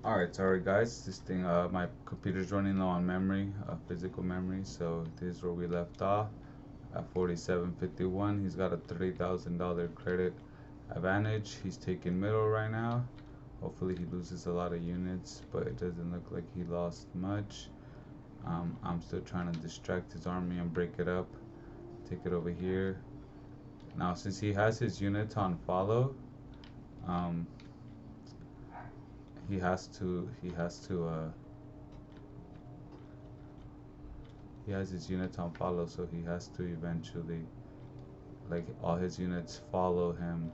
Alright, sorry guys, this thing, my computer's running low on memory, physical memory, so this is where we left off. At 47.51, he's got a $30,000 credit advantage. He's taking middle right now. Hopefully he loses a lot of units, but it doesn't look like he lost much. I'm still trying to distract his army and break it up, take it over here. Now since he has his units on follow, um, he has his units on follow, so he has to eventually, like, all his units follow him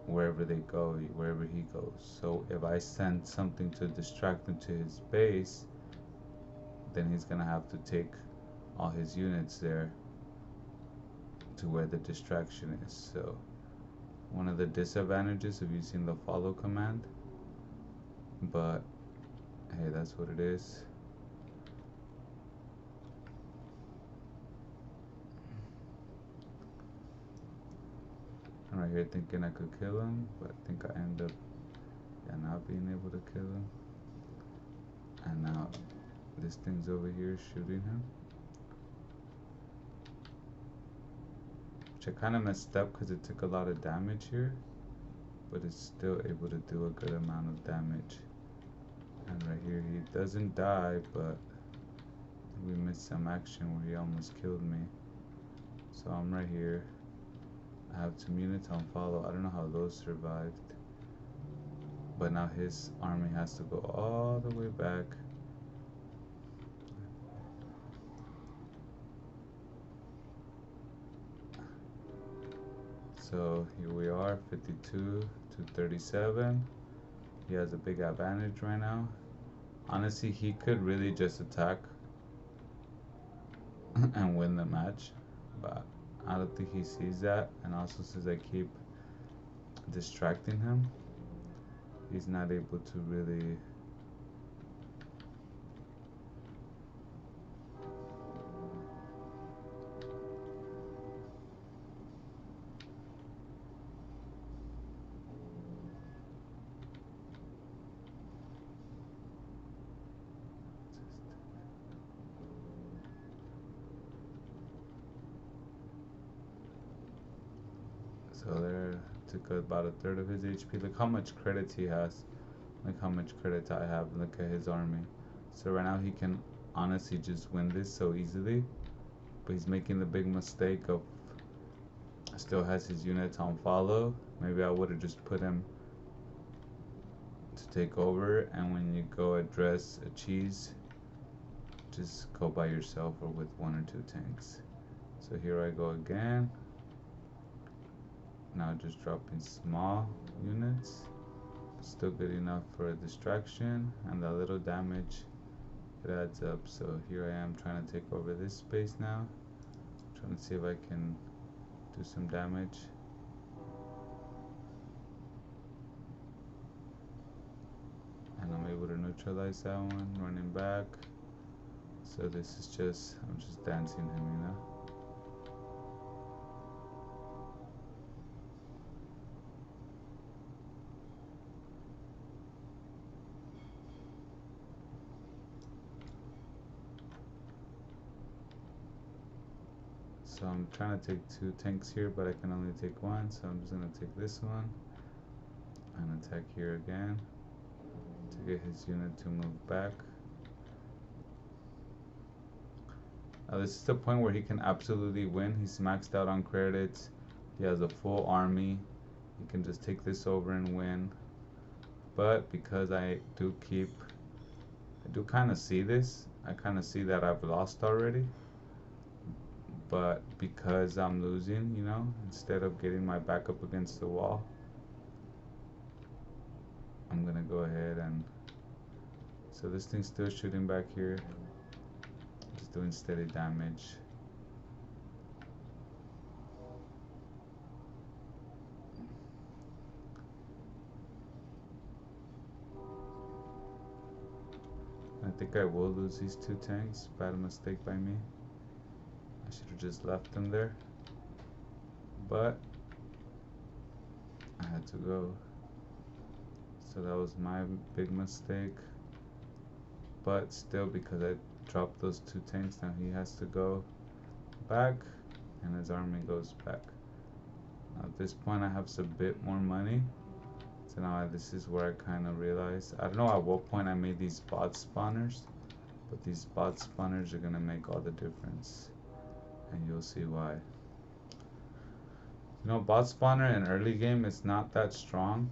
wherever they go, wherever he goes. So if I send something to distract him to his base, then he's gonna have to take all his units there to where the distraction is. So one of the disadvantages of using the follow command, but hey, that's what it is. I'm right here thinking I could kill him, but I think I end up not being able to kill him. And now this thing's over here shooting him, which I kind of messed up because it took a lot of damage here, but it's still able to do a good amount of damage. And right here he doesn't die, but we missed some action where he almost killed me. So I'm right here. I have 2 units on follow. I don't know how those survived, but now his army has to go all the way back. So here we are, 52 to 37. He has a big advantage right now. Honestly, he could really just attack and win the match, but I don't think he sees that. And also, since I keep distracting him, he's not able to really so there, took about a third of his HP. Look how much credits he has. Look how much credits I have. Look at his army. So right now he can honestly just win this so easily, but he's making the big mistake of still has his units on follow. Maybe I would have just put him to take over, and when you go address a cheese, just go by yourself or with 1 or 2 tanks. So here I go again. Now just dropping small units, still good enough for a distraction, and a little damage, it adds up. So here I am trying to take over this space now, trying to see if I can do some damage. And I'm able to neutralize that one, running back. So this is just, I'm just dancing him, you know. So I'm trying to take 2 tanks here, but I can only take 1, so I'm just gonna take this one and attack here again to get his unit to move back. Now this is the point where he can absolutely win. He's maxed out on credits. He has a full army. He can just take this over and win. But because I do kind of see this. I kind of see that I've lost already. But because I'm losing, you know, instead of getting my back up against the wall, I'm gonna go ahead and, so this thing's still shooting back here, just doing steady damage. I think I will lose these 2 tanks. Bad mistake by me. I should have just left them there, but I had to go. So that was my big mistake. But still, because I dropped those 2 tanks, now he has to go back and his army goes back. Now at this point I have a bit more money. So now this is where I kind of realized, I don't know at what point I made these bot spawners, but these bot spawners are going to make all the difference. And you'll see why. You know, bot spawner in early game is not that strong,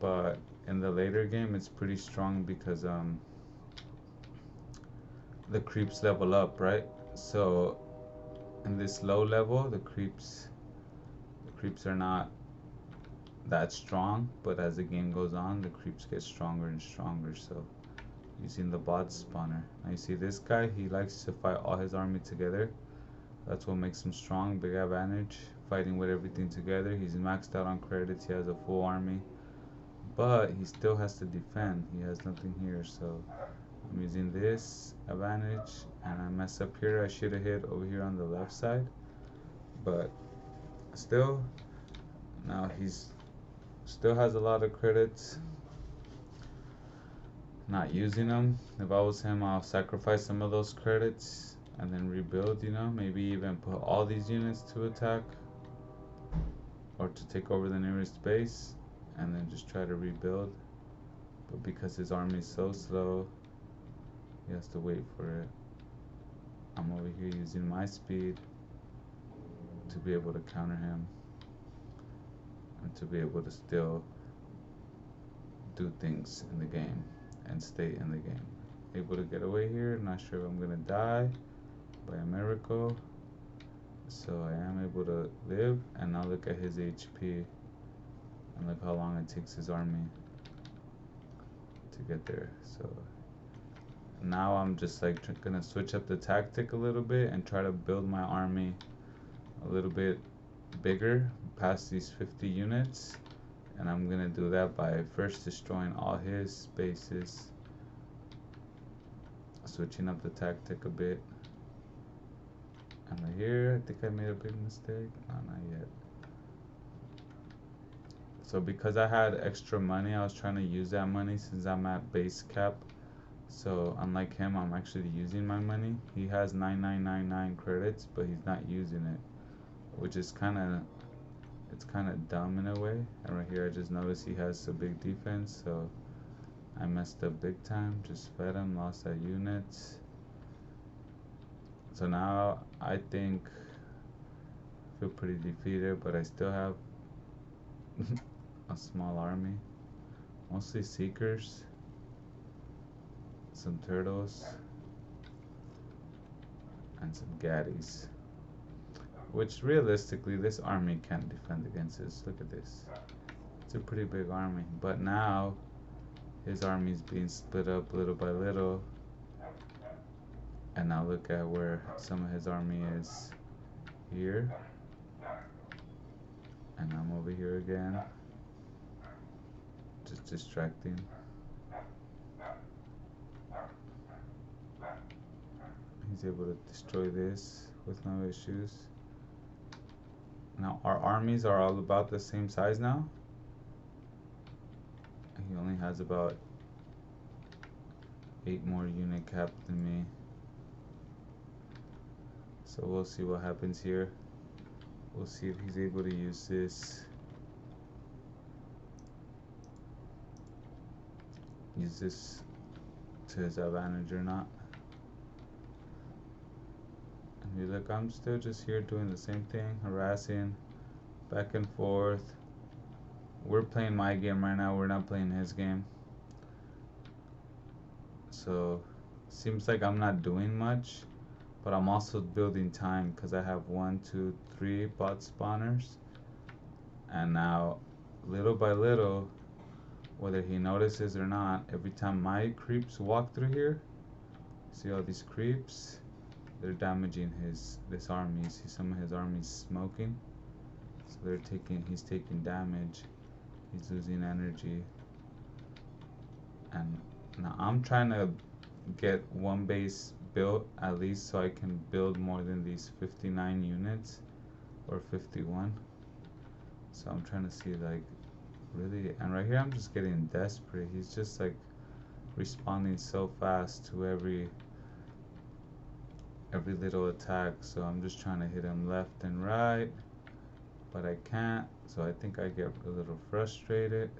but in the later game it's pretty strong because the creeps level up, right? So in this low level, the creeps are not that strong, but as the game goes on, the creeps get stronger and stronger. So using the bot spawner. Now you see this guy, he likes to fight all his army together. That's what makes him strong, big advantage, fighting with everything together. He's maxed out on credits, he has a full army, but he still has to defend. He has nothing here, so I'm using this advantage, and I mess up here. I should have hit over here on the left side, but still, now he's still has a lot of credits. Not using them. If I was him, I'll sacrifice some of those credits and then rebuild, you know, maybe even put all these units to attack or to take over the nearest base and then just try to rebuild. But because his army is so slow, he has to wait for it. I'm over here using my speed to be able to counter him and to be able to still do things in the game and stay in the game. Able to get away here, not sure if I'm gonna die by a miracle. So I am able to live, and now look at his HP and look how long it takes his army to get there. So now I'm just like gonna switch up the tactic a little bit and try to build my army a little bit bigger past these 50 units, and I'm gonna do that by first destroying all his bases, switching up the tactic a bit. And right here, I think I made a big mistake. No, not yet. So because I had extra money, I was trying to use that money since I'm at base cap. So unlike him, I'm actually using my money. He has 9999 credits, but he's not using it, which is kind of dumb in a way. And right here, I just noticed he has a big defense, so I messed up big time. Just fed him, lost that unit. So now I think I feel pretty defeated, but I still have a small army, mostly seekers, some turtles, and some gaddies, which realistically this army can't defend against this. Look at this, it's a pretty big army, but now his army is being split up little by little. And now look at where some of his army is here. And I'm over here again. Just distracting. He's able to destroy this with no issues. Now our armies are all about the same size now. He only has about 8 more unit cap than me. So we'll see what happens here. We'll see if he's able to use this. Use this to his advantage or not. And look, I'm still just here doing the same thing, harassing, back and forth. We're playing my game right now, we're not playing his game. So seems like I'm not doing much, but I'm also building time because I have 1, 2, 3 bot spawners. And now little by little, whether he notices or not, every time my creeps walk through here, see all these creeps, they're damaging this army. See some of his army's smoking, so he's taking damage, he's losing energy. And now I'm trying to get one base built at least so I can build more than these 59 units or 51. So I'm trying to see like Really, and right here I'm just getting desperate. He's just like responding so fast to every little attack, so I'm just trying to hit him left and right, but I can't, so I think I get a little frustrated,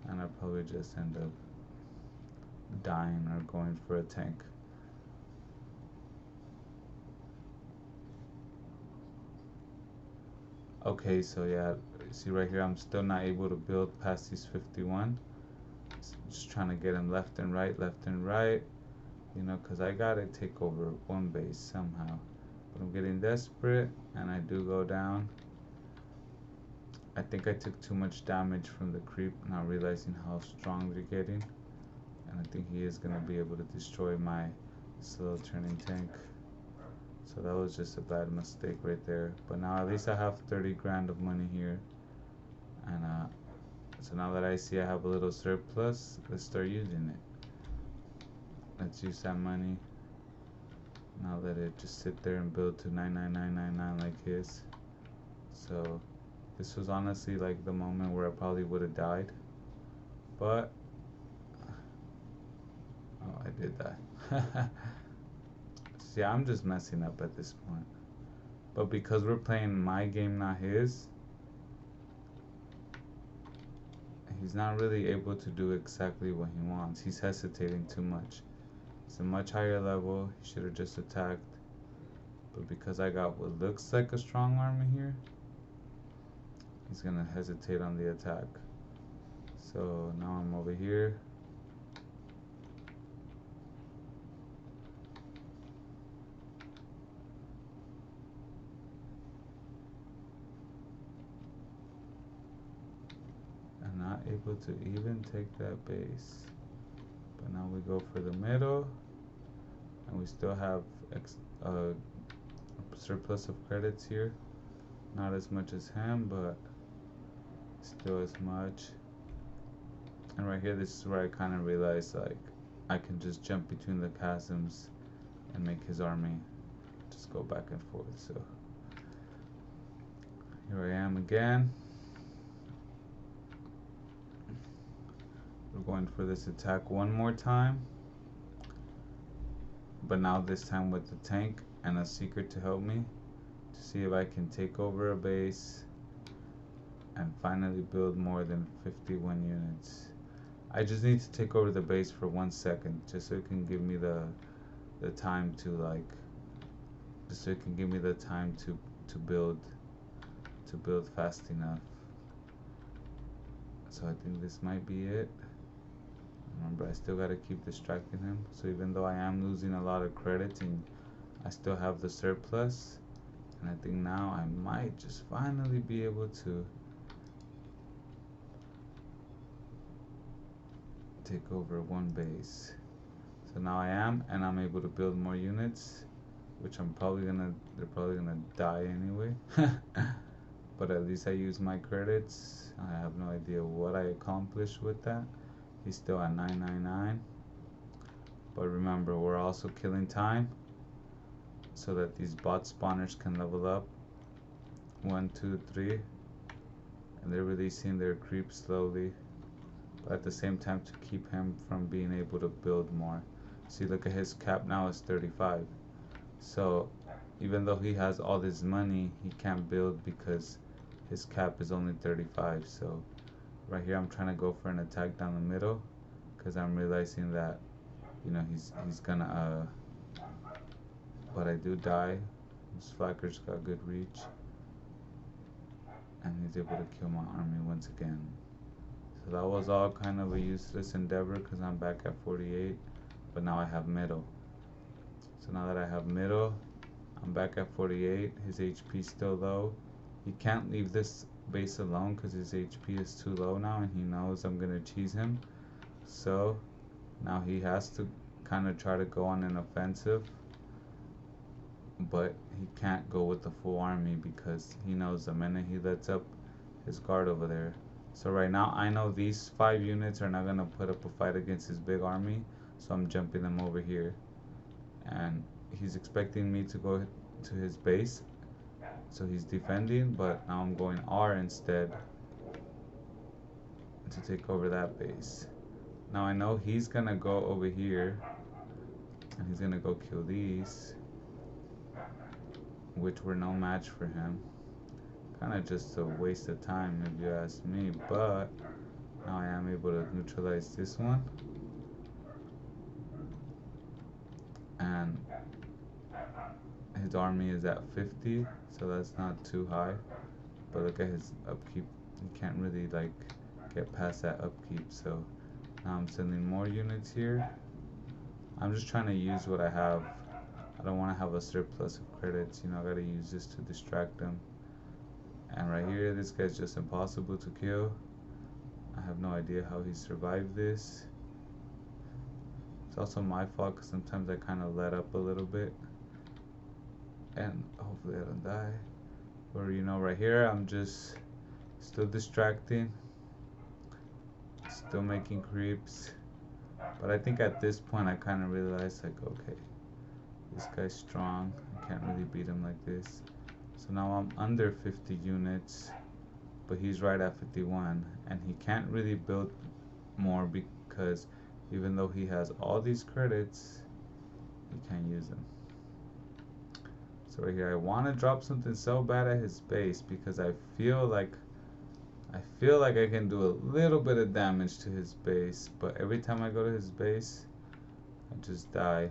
and I probably just end up dying or going for a tank. Okay, so yeah, see right here, I'm still not able to build past these 51. Just trying to get him left and right, you know, because I gotta take over one base somehow. But I'm getting desperate, and I do go down. I think I took too much damage from the creep, not realizing how strong they're getting. And I think he is going to be able to destroy my slow turning tank. So that was just a bad mistake right there. But now at least I have 30 grand of money here. And so now that I see I have a little surplus, let's start using it. Let's use that money. Now let it just sit there and build to 99999 like his. So this was honestly like the moment where I probably would have died. But oh, I did that. See, I'm just messing up at this point. But because we're playing my game, not his, he's not really able to do exactly what he wants. He's hesitating too much. It's a much higher level. He should have just attacked. But because I got what looks like a strong army here, he's going to hesitate on the attack. So now I'm over here. I'm not able to even take that base. But now we go for the middle. And we still have surplus of credits here. Not as much as him, but still as much. And right here, this is where I kind of realized like I can just jump between the chasms and make his army just go back and forth. So here I am again. We're going for this attack one more time, but now this time with the tank and a secret to help me to see if I can take over a base and finally build more than 51 units. I just need to take over the base for 1 second just so it can give me the time to like, just so it can give me the time to build fast enough. So I think this might be it. Remember, I still gotta keep distracting him. So even though I am losing a lot of credits, and I still have the surplus, and I think now I might just finally be able to take over one base. So now I am, and I'm able to build more units, which they're probably gonna die anyway. But at least I use my credits. I have no idea what I accomplished with that. He's still at 999. But remember, we're also killing time so that these bot spawners can level up. 1, 2, 3. And they're releasing their creep slowly, but at the same time to keep him from being able to build more. See, look at his cap now is 35. So even though he has all this money, he can't build because his cap is only 35. So right here I'm trying to go for an attack down the middle because I'm realizing that, you know, he's gonna but I do die. This flacker's got good reach, and he's able to kill my army once again. So that was all kind of a useless endeavor because I'm back at 48, but now I have middle. So now that I have middle, I'm back at 48. His HP is still low. He can't leave this base alone because his HP is too low now, and he knows I'm gonna cheese him. So now he has to kind of try to go on an offensive, but he can't go with the full army because he knows the minute he lets up his guard over there. So right now I know these 5 units are not gonna put up a fight against his big army, so I'm jumping them over here, and he's expecting me to go to his base. So he's defending, but now I'm going R instead to take over that base. Now I know he's gonna go over here and he's gonna go kill these, which were no match for him. Kind of just a waste of time if you ask me, but now I am able to neutralize this one. And his army is at 50, so that's not too high. But look at his upkeep. He can't really like get past that upkeep, so now I'm sending more units here. I'm just trying to use what I have. I don't want to have a surplus of credits, you know, I gotta use this to distract them. And right here, this guy's just impossible to kill. I have no idea how he survived this. It's also my fault because sometimes I kind of let up a little bit. And hopefully I don't die. Or, you know, right here, I'm just still distracting. Still making creeps. But I think at this point I kind of realized, like, okay, this guy's strong. I can't really beat him like this. So now I'm under 50 units, but he's right at 51. And he can't really build more because even though he has all these credits, he can't use them. So right here, I want to drop something so bad at his base because I feel like I can do a little bit of damage to his base, but every time I go to his base, I just die.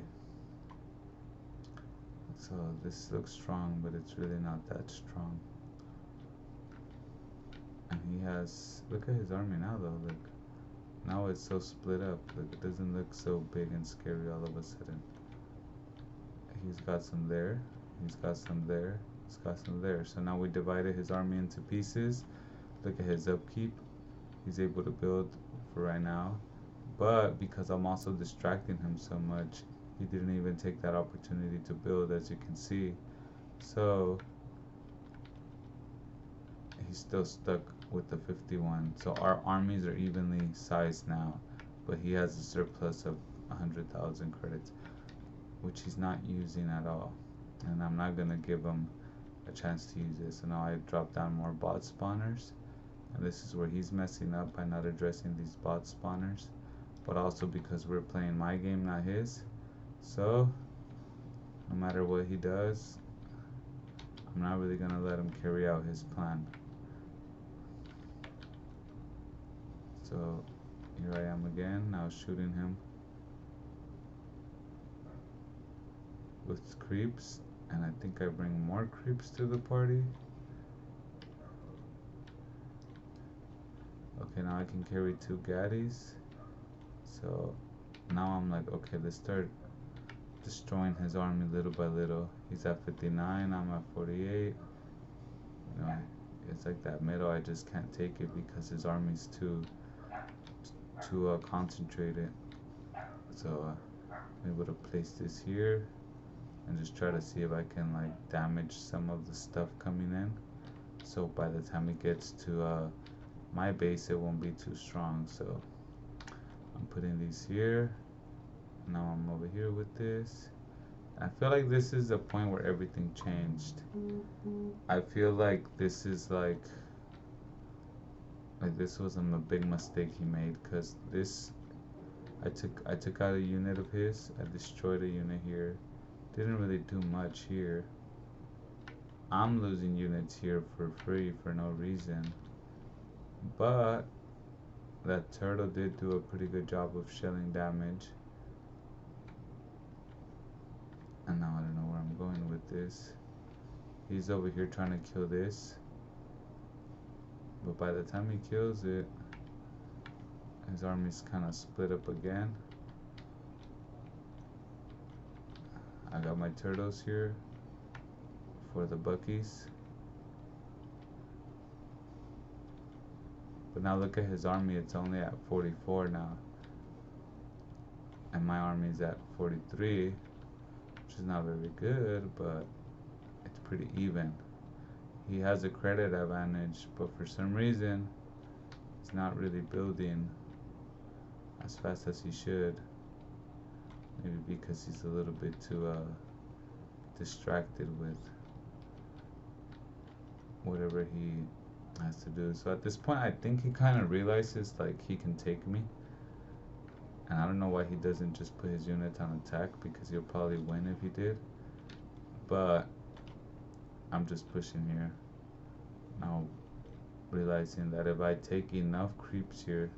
So this looks strong, but it's really not that strong. And he has, look at his army now though, look. Now it's so split up, look, it doesn't look so big and scary all of a sudden. He's got some there, he's got some there, he's got some there. So now we divided his army into pieces. Look at his upkeep. He's able to build for right now. But because I'm also distracting him so much, he didn't even take that opportunity to build, as you can see. So he's still stuck with the 51. So our armies are evenly sized now, but he has a surplus of 100,000 credits, which he's not using at all. And I'm not gonna give him a chance to use this. So now I drop down more bot spawners. And this is where he's messing up by not addressing these bot spawners, but also because we're playing my game, not his. So no matter what he does, I'm not really gonna let him carry out his plan. So here I am again, now shooting him with creeps, and I think I bring more creeps to the party. Okay, now I can carry 2 gaddies. So now I'm like, okay, let's start destroying his army little by little. He's at 59, I'm at 48. You know, it's like that middle, I just can't take it because his army's too concentrated. So I'm able to place this here and just try to see if I can like damage some of the stuff coming in. So by the time it gets to my base, it won't be too strong. So I'm putting these here. Now I'm over here with this. I feel like this is the point where everything changed. I feel like this is like this was a big mistake he made, because this I took out a unit of his. I destroyed a unit here. Didn't really do much here. I'm losing units here for free for no reason. But that turtle did do a pretty good job of shelling damage. And now I don't know where I'm going with this. He's over here trying to kill this. But by the time he kills it, his army's kind of split up again. I got my turtles here for the buckies. But now look at his army, it's only at 44 now. And my army is at 43, which is not very good, but it's pretty even. He has a credit advantage, but for some reason, he's not really building as fast as he should. Maybe because he's a little bit too distracted with whatever he has to do. So at this point, I think he kind of realizes like he can take me, and I don't know why he doesn't just put his units on attack, because he'll probably win if he did. But I'm just pushing here now, realizing that if I take enough creeps here,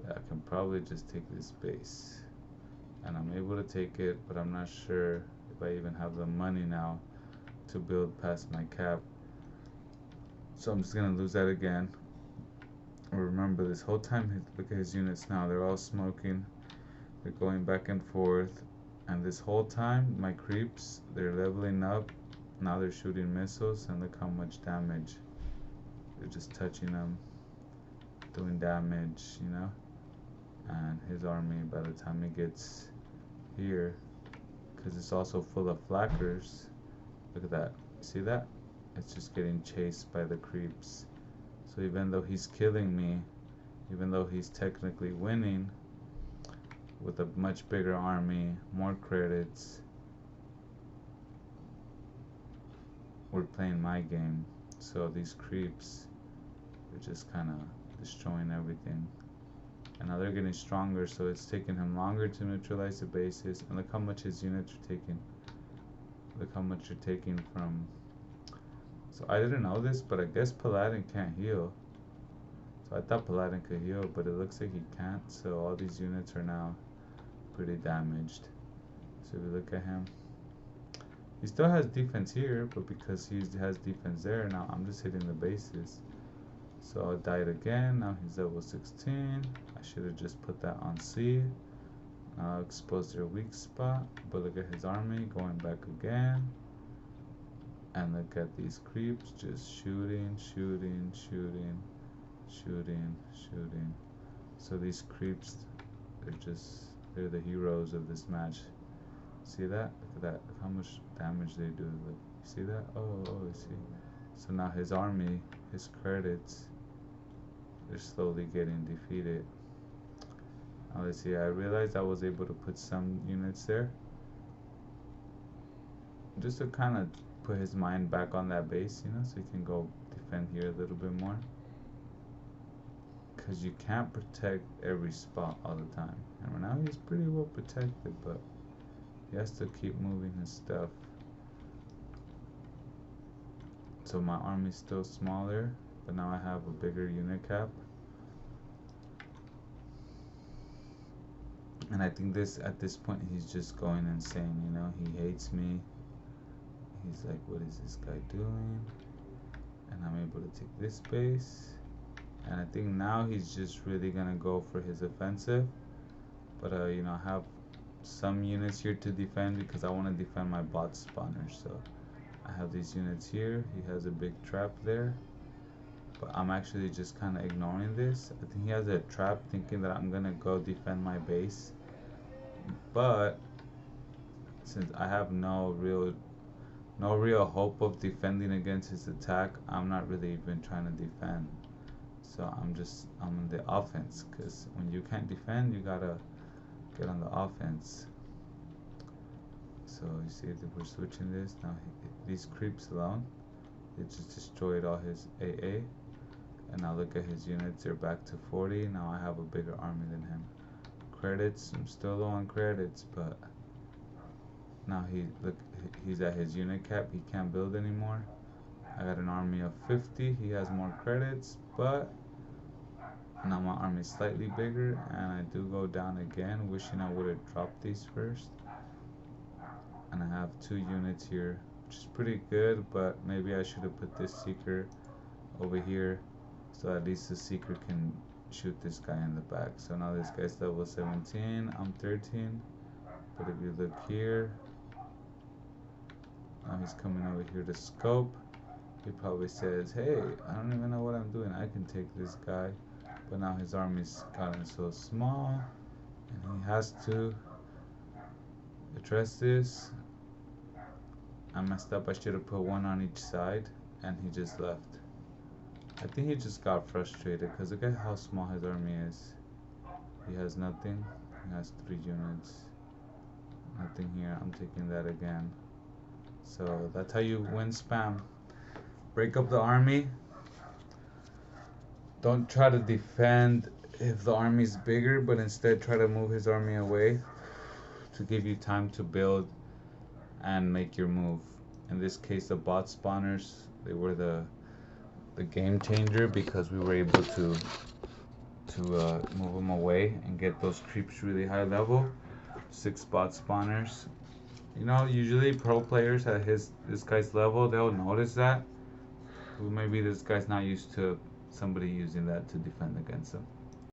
I can probably just take this base. And I'm able to take it, but I'm not sure if I even have the money now to build past my cap. So I'm just gonna lose that again. Remember, this whole time, look at his units now, they're all smoking, they're going back and forth, and this whole time my creeps, they're leveling up. Now they're shooting missiles, and look how much damage. They're just touching them, doing damage, you know. And his army, by the time it gets here, because it's also full of flackers, look at that, see that? It's just getting chased by the creeps. So even though he's killing me, even though he's technically winning with a much bigger army, more credits, we're playing my game. So these creeps are just kind of destroying everything. And now they're getting stronger, so it's taking him longer to neutralize the bases. And look how much his units are taking. Look how much you're taking from. So I didn't know this, but I guess Paladin can't heal. So I thought Paladin could heal, but it looks like he can't. So all these units are now pretty damaged. So if you look at him, he still has defense here, but because he has defense there, now I'm just hitting the bases. So I died again. Now he's level 16. I should have just put that on C. Expose their weak spot. But look at his army going back again. And look at these creeps just shooting, shooting, shooting, shooting, shooting. So these creeps, they're the heroes of this match. See that? Look at that. Look how much damage they do. Look, you see that? Oh, I see. So now his army, his credits, they're slowly getting defeated. Now let's see. I realized I was able to put some units there, just to kind of put his mind back on that base, you know, so he can go defend here a little bit more. Because you can't protect every spot all the time. And right now he's pretty well protected, but he has to keep moving his stuff. So my army's still smaller, but now I have a bigger unit cap. And I think at this point he's just going insane, you know. He hates me. He's like, what is this guy doing? And I'm able to take this base. And I think now he's just really gonna go for his offensive. But you know, I have some units here to defend because I want to defend my bot spawner. So I have these units here. He has a big trap there, but I'm actually just kind of ignoring this. I think he has a trap thinking that I'm gonna go defend my base, but since I have no real hope of defending against his attack, I'm not really even trying to defend. So I'm on the offense, because when you can't defend, you gotta get on the offense. So you see that we're switching this now. These creeps alone, they just destroyed all his AA. And now look at his units, they're back to 40. Now I have a bigger army than him. Credits, I'm still low on credits, but now he's at his unit cap. He can't build anymore. I got an army of 50. He has more credits, but now my army is slightly bigger, and I do go down again, wishing I would have dropped these first. And I have 2 units here, which is pretty good, but maybe I should have put this seeker over here, so at least the seeker can shoot this guy in the back. So now this guy's level 17, I'm 13. But if you look here, now he's coming over here to scope. He probably says, hey, I don't even know what I'm doing, I can take this guy. But now his army's gotten so small, and he has to address this. I messed up, I should have put 1 on each side, and he just left. I think he just got frustrated, because look at how small his army is. He has nothing, he has 3 units. Nothing here, I'm taking that again. So that's how you win spam. break up the army. Don't try to defend if the army's bigger, but instead try to move his army away to give you time to build and make your move. In this case, the bot spawners, they were the game changer because we were able to move them away and get those creeps really high level. 6 bot spawners. You know, usually pro players at this guy's level, they'll notice that. Well, maybe this guy's not used to somebody using that to defend against him.